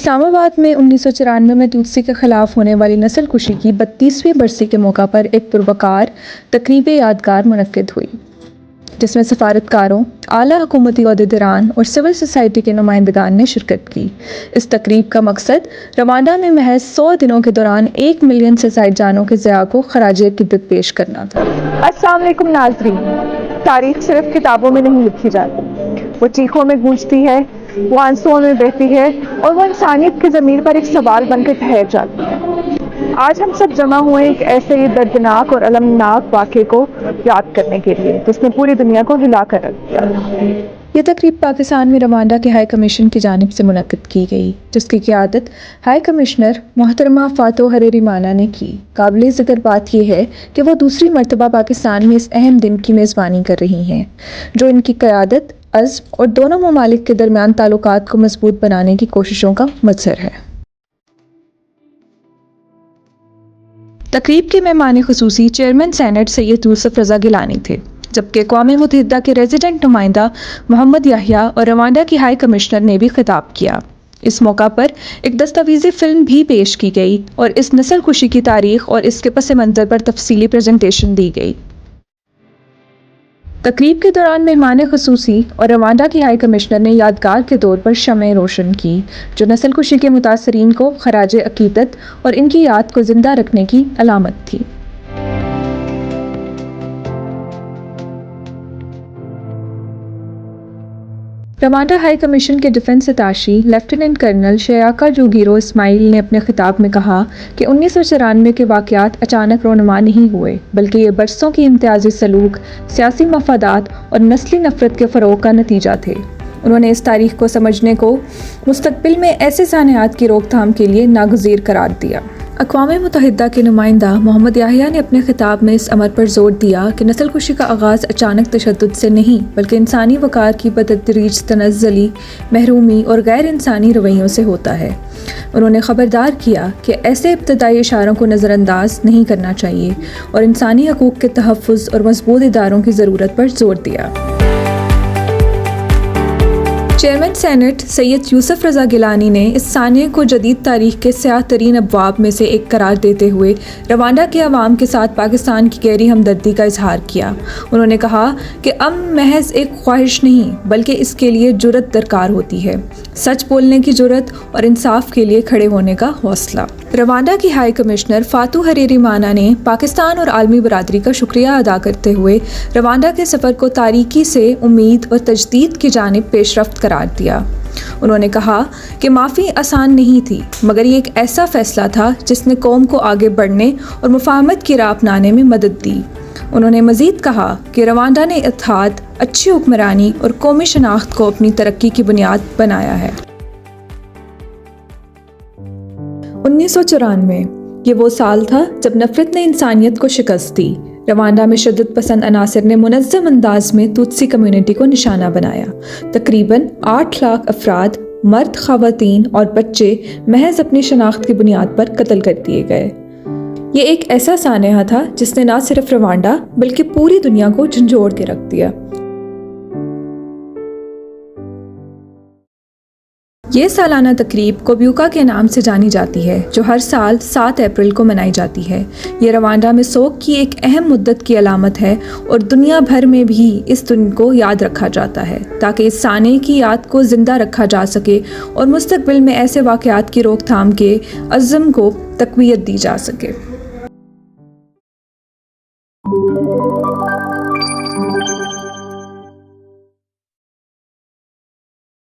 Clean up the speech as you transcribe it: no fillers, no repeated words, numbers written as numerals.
اسلام آباد میں 1994 میں توتسی کے خلاف ہونے والی نسل کشی کی 32ویں برسی کے موقع پر ایک پروقار تقریب یادگار منعقد ہوئی، جس میں سفارتکاروں، اعلیٰ حکومتی عہدیداران اور سول سوسائٹی کے نمائندگان نے شرکت کی۔ اس تقریب کا مقصد روانڈا میں محض 100 دنوں کے دوران 1 ملین سے زائد جانوں کے ضیاع کو خراج عقیدت پیش کرنا تھا۔ السلام علیکم ناظرین، تاریخ صرف کتابوں میں نہیں لکھی جاتی، وہ چیخوں میں گونجتی ہے، وہ آنسوؤں میں بہتی ہے اور وہ انسانیت کی ضمیر پر ایک سوال بن کے ٹھہر جاتی ہے۔ آج ہم سب جمع ہوئے ایک ایسے ہی دردناک اور المناک واقعے کو یاد کرنے کے لیے جس نے پوری دنیا کو ہلا کر رکھ دیا۔ یہ تقریب پاکستان میں روانڈا کے ہائی کمیشن کی جانب سے منعقد کی گئی، جس کی قیادت ہائی کمشنر محترمہ فاتو حریری مانا نے کی۔ قابل ذکر بات یہ ہے کہ وہ دوسری مرتبہ پاکستان میں اس اہم دن کی میزبانی کر رہی ہیں، جو ان کی قیادت، عزم اور دونوں ممالک کے درمیان تعلقات کو مضبوط بنانے کی کوششوں کا مظہر ہے۔ تقریب کے مہمان خصوصی چیئرمین سینٹ سید یوسف رضا گیلانی تھے، جبکہ اقوام متحدہ کے ریزیڈنٹ نمائندہ محمد یحییٰ اور روانڈا کی ہائی کمشنر نے بھی خطاب کیا۔ اس موقع پر ایک دستاویزی فلم بھی پیش کی گئی اور اس نسل کشی کی تاریخ اور اس کے پس منظر پر تفصیلی پریزنٹیشن دی گئی۔ تقریب کے دوران مہمان خصوصی اور روانڈا کی ہائی کمشنر نے یادگار کے طور پر شمع روشن کی، جو نسل کشی کے متاثرین کو خراج عقیدت اور ان کی یاد کو زندہ رکھنے کی علامت تھی۔ روانڈا ہائی کمیشن کے ڈیفنس اتاشی لیفٹیننٹ کرنل شیاکا جوگیرو اسماعیل نے اپنے خطاب میں کہا کہ 1994 کے واقعات اچانک رونما نہیں ہوئے، بلکہ یہ برسوں کی امتیازی سلوک، سیاسی مفادات اور نسلی نفرت کے فروغ کا نتیجہ تھے۔ انہوں نے اس تاریخ کو سمجھنے کو مستقبل میں ایسے سانحات کی روک تھام کے لیے ناگزیر قرار دیا۔ اقوام متحدہ کے نمائندہ محمد یحییٰ نے اپنے خطاب میں اس امر پر زور دیا کہ نسل کشی کا آغاز اچانک تشدد سے نہیں، بلکہ انسانی وقار کی بتدریج تنزلی، محرومی اور غیر انسانی رویوں سے ہوتا ہے۔ انہوں نے خبردار کیا کہ ایسے ابتدائی اشاروں کو نظر انداز نہیں کرنا چاہیے اور انسانی حقوق کے تحفظ اور مضبوط اداروں کی ضرورت پر زور دیا۔ چیئرمین سینٹ سید یوسف رضا گیلانی نے اس سانحے کو جدید تاریخ کے سیاہ ترین ابواب میں سے ایک قرار دیتے ہوئے روانڈا کے عوام کے ساتھ پاکستان کی گہری ہمدردی کا اظہار کیا۔ انہوں نے کہا کہ امن محض ایک خواہش نہیں، بلکہ اس کے لیے جرأت درکار ہوتی ہے، سچ بولنے کی جرأت اور انصاف کے لیے کھڑے ہونے کا حوصلہ۔ روانڈا کی ہائی کمشنر فاتو حریری مانا نے پاکستان اور عالمی برادری کا شکریہ ادا کرتے ہوئے روانڈا کے سفر کو تاریکی سے امید اور تجدید کی جانب پیش رفت قرار دیا۔ انہوں نے کہا کہ معافی آسان نہیں تھی، مگر یہ ایک ایسا فیصلہ تھا جس نے قوم کو آگے بڑھنے اور مفاہمت کی راہ اپنانے میں مدد دی۔ انہوں نے مزید کہا کہ روانڈا نے اتحاد، اچھی حکمرانی اور قومی شناخت کو اپنی ترقی کی بنیاد بنایا ہے۔ 1994 یہ وہ سال تھا جب نفرت نے انسانیت کو شکست دی۔ روانڈا میں شدت پسند عناصر نے منظم انداز میں توتسی کمیونٹی کو نشانہ بنایا۔ تقریباً 8 لاکھ افراد، مرد، خواتین اور بچے محض اپنی شناخت کی بنیاد پر قتل کر دیے گئے۔ یہ ایک ایسا سانحہ تھا جس نے نہ صرف روانڈا بلکہ پوری دنیا کو جھنجھوڑ کے رکھ دیا۔ یہ سالانہ تقریب کوبیوکا کے نام سے جانی جاتی ہے، جو ہر سال 7 اپریل کو منائی جاتی ہے۔ یہ روانڈا میں سوگ کی ایک اہم مدت کی علامت ہے اور دنیا بھر میں بھی اس دن کو یاد رکھا جاتا ہے تاکہ اس سانحے کی یاد کو زندہ رکھا جا سکے اور مستقبل میں ایسے واقعات کی روک تھام کے عزم کو تقویت دی جا سکے۔